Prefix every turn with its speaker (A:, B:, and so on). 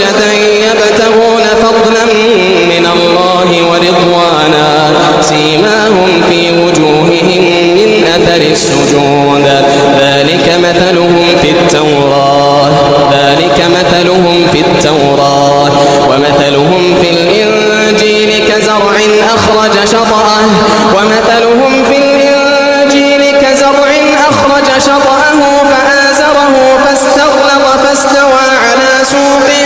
A: سجدا يبتغون فضلا من الله ورضوانا سيماهم في وجوههم من أثر السجود ذلك مثلهم في التوراة ومثلهم في الإنجيل كزرع أخرج شطأه فآزره فاستغلظ فاستوى على سوقه